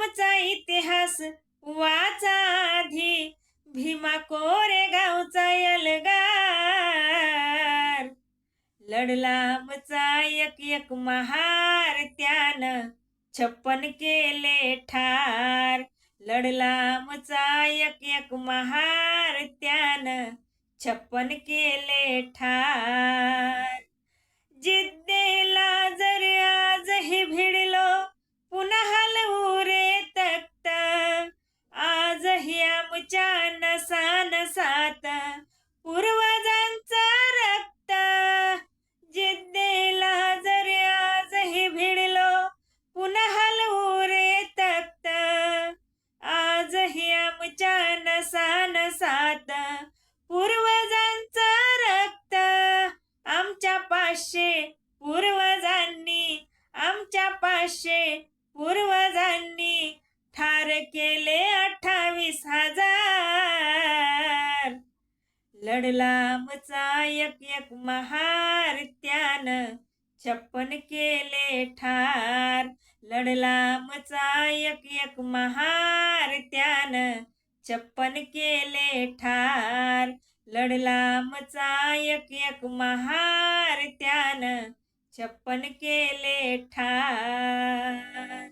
आमचा इतिहास वाचा आधी, भीमा कोरेगावचा एल्गार. लढला आमचा एक एक महार, त्यानं 56 केले ठार. लढला आमचा एक एक महार, त्यानं 56 केले ठार. जिद्दीला जर आजही भिडलो, पुन्हा हलवू रे तख्त. आजही आमच्या नसानसात पूर्वजांचा रक्त. जिद्दीला जर आजही भिडलो, पुन्हा हलवू रे तख्त. आजही आमच्या नसानसात पूर्वजांचा रक्त. आमच्या 500 पूर्वजांनी, आमच्या 500 पूर्वजांनी ठार केले 28,000. लढला आमचा एक एक महार, त्यानं 56 केले ठार. लढला आमचा एक एक महार, त्यानं 56 केले ठार. लढला आमचा एक एक महार, त्यानं 56 केले ठार.